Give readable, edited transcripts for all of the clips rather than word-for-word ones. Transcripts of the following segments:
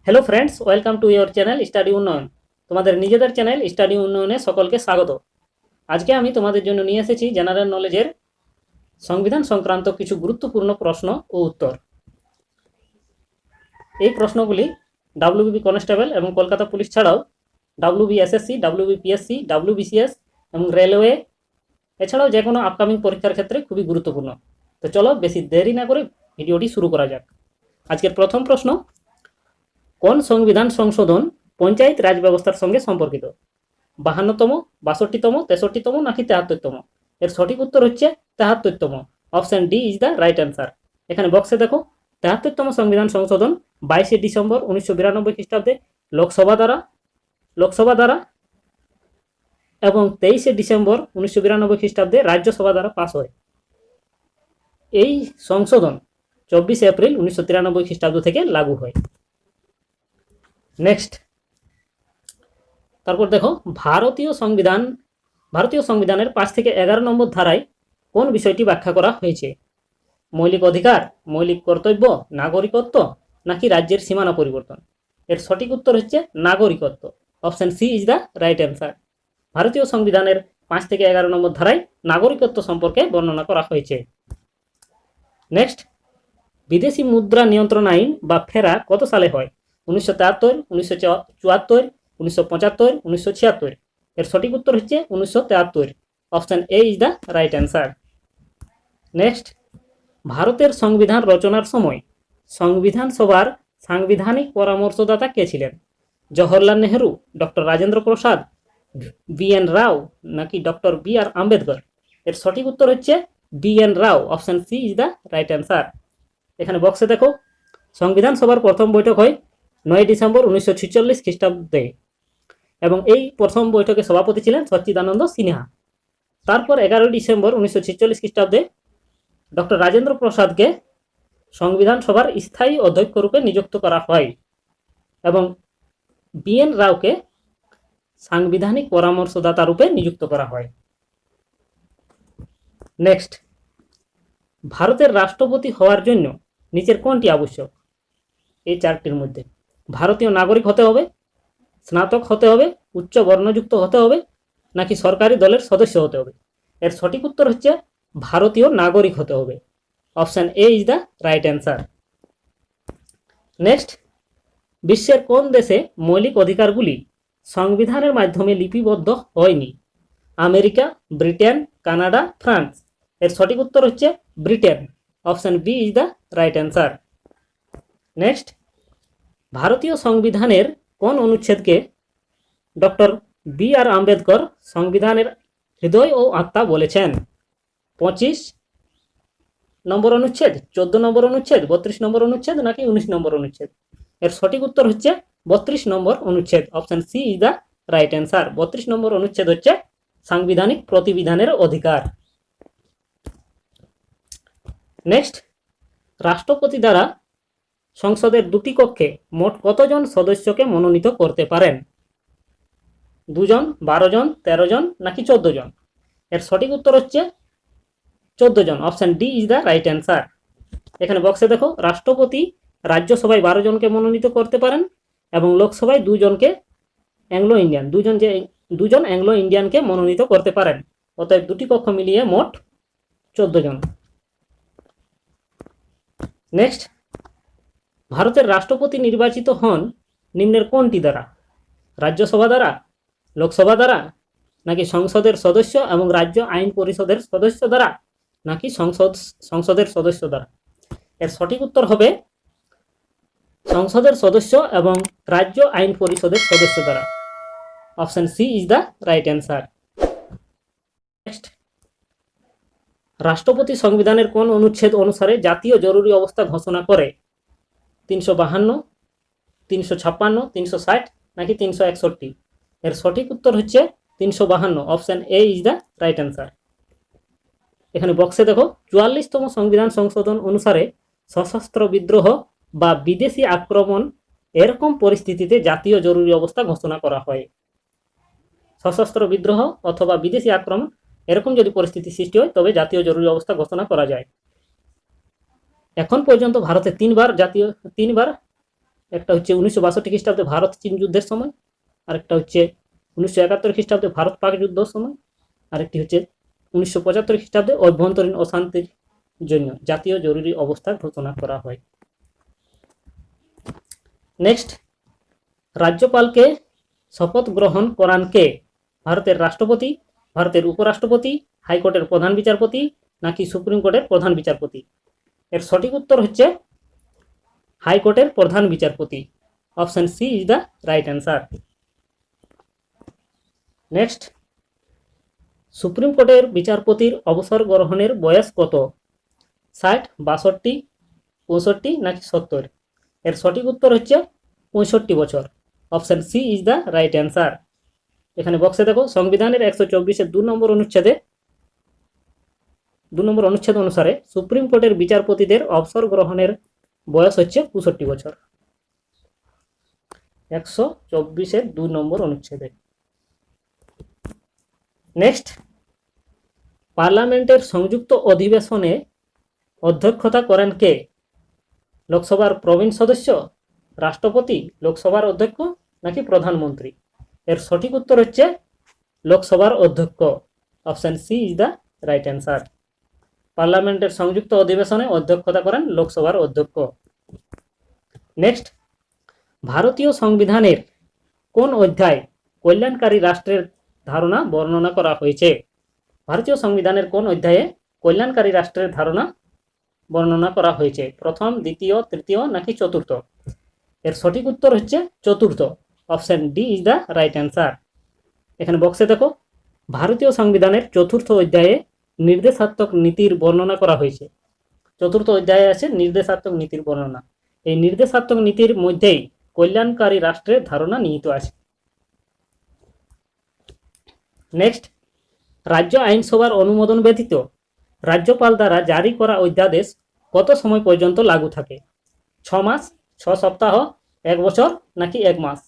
Hello friends, welcome to your channel study উন্নয়ন। তোমাদের নিজেদের চ্যানেল স্টাডি উন্নয়নে সকলকে স্বাগত। আজকে আমি তোমাদের জন্য নিয়ে এসেছি জেনারেল নলেজের সংবিধান সংক্রান্ত কিছু গুরুত্বপূর্ণ প্রশ্ন ও উত্তর। এই প্রশ্নগুলি ডাব্লিউবিপি কনস্টেবল এবং কলকাতা পুলিশ ছাড়াও ডাব্লিউবিএসএসসি, ডাব্লিউবিপিএসসি, ডাব্লিউবিসিএস এবং রেলওয়ে এছাড়াও যে কোনো আপকামিং পরীক্ষার ক্ষেত্রে খুবই গুরুত্বপূর্ণ। তো চলো বেশি দেরি না করে ভিডিওটি শুরু করা যাক। আজকের প্রথম প্রশ্ন, কোন সংবিধান সংশোধন পঞ্চায়েত রাজ ব্যবস্থার সঙ্গে সম্পর্কিত? 52তম, 62তম, 63তম নাকি 73তম? এর সঠিক উত্তর হচ্ছে 73তম। Option D is the right answer. এখানে বক্সে দেখো, 73তম সংবিধান সংশোধন 22 ডিসেম্বর 1992 খ্রিস্টাব্দে লোকসভা দ্বারা এবং 23 ডিসেম্বর 1992 খ্রিস্টাব্দে রাজ্যসভা দ্বারা পাস হয়। এই সংশোধন 24 এপ্রিল 1993 খ্রিস্টাব্দ থেকে লাগু হয়। নেক্সট, তারপর দেখো, ভারতীয় সংবিধানের 5 থেকে 11 নম্বর ধারায় কোন বিষয়টি ব্যাখ্যা করা হয়েছে? মৌলিক অধিকার, মৌলিক কর্তব্য, নাগরিকত্ব নাকি রাজ্যের সীমানা পরিবর্তন? এর সঠিক উত্তর হচ্ছে নাগরিকত্ব। Option C is the right answer. ভারতীয় সংবিধানের 5 থেকে 11 নম্বর ধারায় নাগরিকত্ব সম্পর্কে বর্ণনা করা হয়েছে। নেক্সট, বিদেশি মুদ্রা নিয়ন্ত্রণ আইন বা ফেরা কত সালে হয়? 1973, 1974, 1975, 1976? এর সঠিক উত্তর হচ্ছে 1973। Option A is the right answer. Next, ভারতের সংবিধান রচনার সময় সংবিধান সভার সাংবিধানিক পরামর্শদাতা কে ছিলেন? Jawaharlal Nehru, doctor Rajendra Prasad, BN. রাও নাকি ডক্টর বি.আর. আম্বেদকর? এর সঠিক উত্তর হচ্ছে BN. Rao. Option C is the right answer. এখানে বক্সে দেখো, সংবিধান সভার প্রথম বৈঠক হয় 9 ডিসেম্বর 1946 খ্রিস্টাব্দে এবং এই প্রথম বৈঠকে সভাপতি ছিলেন সচ্চিদানন্দ সিনহা। তারপর 11 ডিসেম্বর 1946 খ্রিস্টাব্দে ডক্টর রাজেন্দ্র প্রসাদকে সংবিধান সভার স্থায়ী অধ্যক্ষ রূপে নিযুক্ত করা হয় এবং বি.এন. রাওকে সাংবিধানিক পরামর্শদাতা রূপে নিযুক্ত করা হয়। নেক্সট, ভারতের রাষ্ট্রপতি হওয়ার জন্য নিচের কোনটি আবশ্যক? এই চারটির মধ্যে ভারতীয় নাগরিক হতে হবে, স্নাতক হতে হবে, উচ্চ বর্ণযুক্ত হতে হবে নাকি সরকারি দলের সদস্য হতে হবে? এর সঠিক উত্তর হচ্ছে ভারতীয় নাগরিক হতে হবে। Option A is the right answer. Next, বিশ্বের কোন দেশে মৌলিক অধিকারগুলি সংবিধানের মাধ্যমে লিপিবদ্ধ হয়নি? America, Britain, Canada, France? এর সঠিক উত্তর হচ্ছে Britain. Option B is the right answer. Next, ভারতীয় সংবিধানের কোন অনুচ্ছেদকে ডক্টর বি.আর. আম্বেদকর সংবিধানের হৃদয় ও আত্মা বলেছেন? 25 নম্বর অনুচ্ছেদ, 14 নম্বর অনুচ্ছেদ, 32 নম্বর অনুচ্ছেদ নাকি 19 নম্বর অনুচ্ছেদ? এর সঠিক উত্তর হচ্ছে 32 নম্বর অনুচ্ছেদ। Option C is the right answer. 32 নম্বর অনুচ্ছেদ হচ্ছে সাংবিধানিক প্রতিবিধানের অধিকার। নেক্সট, রাষ্ট্রপতি দ্বারা সংসদের দুটি কক্ষে মোট কতজন সদস্যকে মনোনীত করতে পারেন? 2 জন, 12 জন, 13 জন নাকি 14 জন? এর সঠিক উত্তর হচ্ছে 14 জন। Option D is the right answer. এখানে বক্সে দেখো, রাষ্ট্রপতি রাজ্যসভায় 12 জনকে মনোনীত করতে পারেন এবং লোকসভায় 2 জনকে দুজন অ্যাংলো ইন্ডিয়ানকে মনোনীত করতে পারেন। অতএব দুটি কক্ষ মিলিয়ে মোট 14 জন। নেক্সট, ভারতের রাষ্ট্রপতি নির্বাচিত হন নিম্নের কোনটি দ্বারা? রাজ্যসভা দ্বারা, লোকসভা দ্বারা নাকি সংসদের সদস্য এবং রাজ্য আইন পরিষদের সদস্য দ্বারা নাকি সংসদের সদস্য দ্বারা? এর সঠিক উত্তর হবে সংসদের সদস্য এবং রাজ্য আইন পরিষদের সদস্য দ্বারা। Option C is the right answer. Next, রাষ্ট্রপতি সংবিধানের কোন অনুচ্ছেদ অনুসারে জাতীয় জরুরি অবস্থা ঘোষণা করে? 352, 356, 360 নাকি 361? এর সঠিক উত্তর হচ্ছে 352। Option A is the right answer. এখানে বক্সে দেখো, 44তম সংবিধান সংশোধন অনুসারে সশস্ত্র বিদ্রোহ বা বিদেশি আক্রমণ এরকম পরিস্থিতিতে জাতীয় জরুরি অবস্থা ঘোষণা করা হয়। সশস্ত্র বিদ্রোহ অথবা বিদেশি আক্রমণ এরকম যদি পরিস্থিতি সৃষ্টি হয় তবে জাতীয় জরুরি অবস্থা ঘোষণা করা যায়। এখন পর্যন্ত ভারতে তিনবার একটা হচ্ছে 1962 খ্রিস্টাব্দে ভারত চীন যুদ্ধের সময়, আরেকটা হচ্ছে 1971 খ্রিস্টাব্দে ভারত পাক যুদ্ধের সময়, আরেকটি হচ্ছে 1975 খ্রিস্টাব্দে অভ্যন্তরীণ অশান্তির জন্য জাতীয় জরুরি অবস্থা ঘোষণা করা হয়। নেক্সট, রাজ্যপালকে শপথ গ্রহণ করান কে? ভারতের রাষ্ট্রপতি, ভারতের উপরাষ্ট্রপতি, হাইকোর্টের প্রধান বিচারপতি নাকি সুপ্রিম কোর্টের প্রধান বিচারপতি? এর সঠিক উত্তর হচ্ছে হাইকোর্টের প্রধান বিচারপতি। Option C is the right answer. Next, supreme কোর্টের বিচারপতির অবসর গ্রহণের বয়স কত? 60, 62, 65 নাকি 70? এর সঠিক উত্তর হচ্ছে 65 বছর। Option C is the right answer. এখানে বক্সে দেখো, সংবিধানের 124-এর 2 নম্বর অনুচ্ছেদ অনুসারে সুপ্রিম কোর্টের বিচারপতিদের অবসর গ্রহণের বয়স হচ্ছে 65 বছর। 124-এর 2 নম্বর অনুচ্ছেদে। নেক্সট, পার্লামেন্টের সংযুক্ত অধিবেশনে অধ্যক্ষতা করেন কে? লোকসভার প্রবীণ সদস্য, রাষ্ট্রপতি, লোকসভার অধ্যক্ষ নাকি প্রধানমন্ত্রী? এর সঠিক উত্তর হচ্ছে লোকসভার অধ্যক্ষ। Option C is the right answer. পার্লামেন্টের সংযুক্ত অধিবেশনে অধ্যক্ষতা করেন লোকসভার অধ্যক্ষ। নেক্সট, ভারতীয় সংবিধানের কোন অধ্যায় কল্যাণকারী রাষ্ট্রের ধারণা বর্ণনা করা হয়েছে? ভারতীয় সংবিধানের কোন অধ্যায়ে কল্যাণকারী রাষ্ট্রের ধারণা বর্ণনা করা হয়েছে? প্রথম, দ্বিতীয়, তৃতীয় নাকি চতুর্থ? এর সঠিক উত্তর হচ্ছে চতুর্থ। Option D is the right answer. এখানে বক্সে দেখো, ভারতীয় সংবিধানের চতুর্থ অধ্যায়ে নির্দেশাত্মক নীতির বর্ণনা করা হয়েছে। চতুর্থ অধ্যায়ে আছে নির্দেশাত্মক নীতির বর্ণনা। এই নির্দেশাত্মক নীতির মধ্যেই কল্যাণকারী রাষ্ট্রের ধারণা নিহিত আছে। নেক্সট, রাজ্য আইনসভার অনুমোদন ব্যতীত রাজ্যপাল দ্বারা জারি করা অধ্যাদেশ কত সময় পর্যন্ত লাগু থাকে? 6 মাস, 6 সপ্তাহ, 1 বছর নাকি 1 মাস?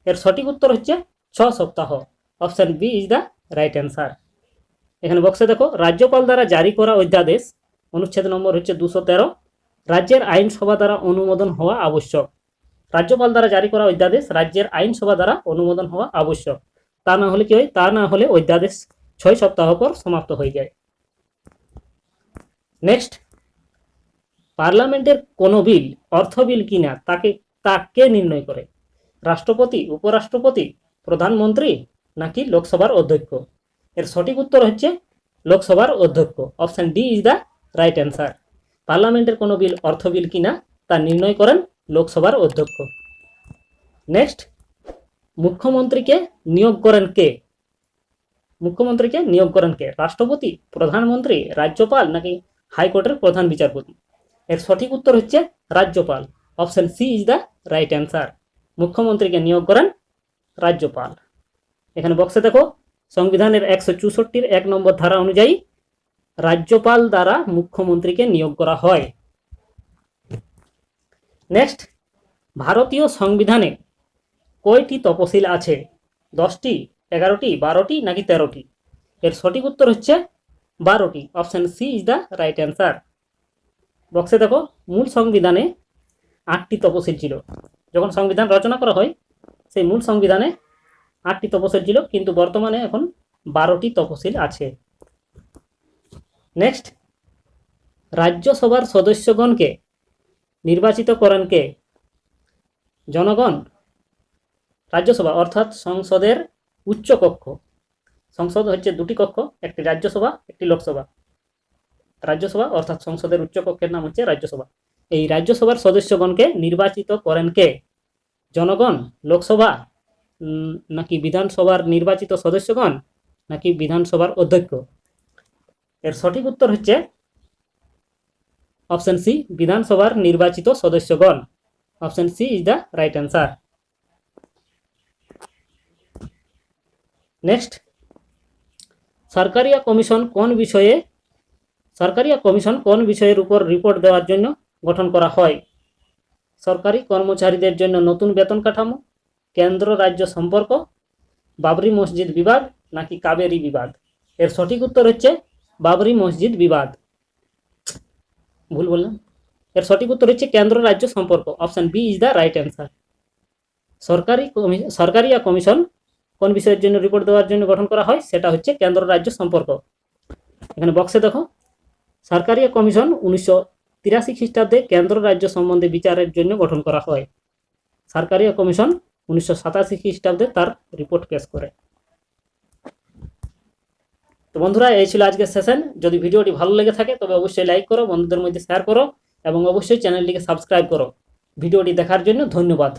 এর সঠিক উত্তর হচ্ছে 6 সপ্তাহ। Option B is the right answer. এখানে বক্সে দেখো, রাজ্যপাল দ্বারা জারি করা অধ্যাদেশ অনুচ্ছেদ নম্বর হচ্ছে 213, রাজ্যের আইনসভা দ্বারা অনুমোদন হওয়া আবশ্যক। রাজ্যপাল দ্বারা জারি করা অধ্যাদেশ রাজ্যের আইনসভা দ্বারা অনুমোদন হওয়া আবশ্যক। তা না হলে কি হয়? তা না হলে অধ্যাদেশ 6 সপ্তাহ পর সমাপ্ত হয়ে যায়। নেক্সট, পার্লামেন্টের কোনো বিল অর্থ বিল কিনা তা কে নির্ণয় করে? রাষ্ট্রপতি, উপরাষ্ট্রপতি, প্রধানমন্ত্রী নাকি লোকসভার অধ্যক্ষ? এর সঠিক উত্তর হচ্ছে লোকসভার অধ্যক্ষ। Option D is the right answer. পার্লামেন্টের কোনো বিল অর্থ বিল কিনা তা নির্ণয় করেন লোকসভার অধ্যক্ষ। নেক্সট, মুখ্যমন্ত্রীকে নিয়োগ করেন কে? মুখ্যমন্ত্রীকে নিয়োগ করেন কে? রাষ্ট্রপতি, প্রধানমন্ত্রী, রাজ্যপাল নাকি হাইকোর্টের প্রধান বিচারপতি? এর সঠিক উত্তর হচ্ছে রাজ্যপাল। Option C is the right answer. মুখ্যমন্ত্রীকে নিয়োগ করেন রাজ্যপাল। এখানে বক্সে দেখো, সংবিধানের 164-এর 1 নম্বর ধারা অনুযায়ী রাজ্যপাল দ্বারা মুখ্যমন্ত্রীকে নিয়োগ করা হয়। নেক্সট, ভারতীয় সংবিধানে কয়টি তফসিল আছে? 10টি, 11টি, 12টি নাকি 13টি? এর সঠিক উত্তর হচ্ছে 12টি। Option C is the right answer. বক্সে দেখো, মূল সংবিধানে 8টি তফসিল ছিল। যখন সংবিধান রচনা করা হয় সেই মূল সংবিধানে 8টি তফসিল ছিল, কিন্তু বর্তমানে এখন 12টি তফসিল আছে। নেক্সট, রাজ্যসভার সদস্যগণকে নির্বাচিত করেন কে? জনগণ। রাজ্যসভা অর্থাৎ সংসদের উচ্চ কক্ষ। সংসদ হচ্ছে 2টি কক্ষ, একটি রাজ্যসভা, একটি লোকসভা। রাজ্যসভা অর্থাৎ সংসদের উচ্চ কক্ষের নাম হচ্ছে রাজ্যসভা। এই রাজ্যসভার সদস্যগণকে নির্বাচিত করেন কে? জনগণ, লোকসভা নাকি বিধানসভার নির্বাচিত সদস্যগণ নাকি বিধানসভার অধ্যক্ষ? এর সঠিক উত্তর হচ্ছে অপশন সি, বিধানসভার নির্বাচিত সদস্যগণ। Option C is the right answer. Next, Sarkaria commission কোন বিষয়ের উপর রিপোর্ট দেওয়ার জন্য গঠন করা হয়? সরকারি কর্মচারীদের জন্য নতুন বেতন কাঠামো, কেন্দ্র রাজ্য সম্পর্ক, বাবরি মসজিদ বিবাদ নাকি কাবেরী বিবাদ? এর সঠিক উত্তর হচ্ছে বাবরি মসজিদ বিবাদ। ভুল বললাম, এর সঠিক উত্তর হচ্ছে কেন্দ্র রাজ্য সম্পর্ক। Option B is the right answer. Sarkaria commission কোন বিষয়ের জন্য রিপোর্ট দেওয়ার জন্য গঠন করা হয়, সেটা হচ্ছে কেন্দ্র রাজ্য সম্পর্ক। এখানে বক্সে দেখো, সরকারিয়া কমিশন 1983 খ্রিস্টাব্দে কেন্দ্র রাজ্য সম্বন্ধে বিচারের জন্য গঠন করা হয়। সরকারিয়া কমিশন 1987 খ্রিস্টাব্দে তার রিপোর্ট পেশ করে। তো বন্ধুরা, এই ছিল আজকের সেশন। যদি ভিডিওটি ভালো লেগে থাকে তবে অবশ্যই লাইক করো, বন্ধুদের মধ্যে শেয়ার করো এবং অবশ্যই চ্যানেলটিকে সাবস্ক্রাইব করো। ভিডিওটি দেখার জন্য ধন্যবাদ।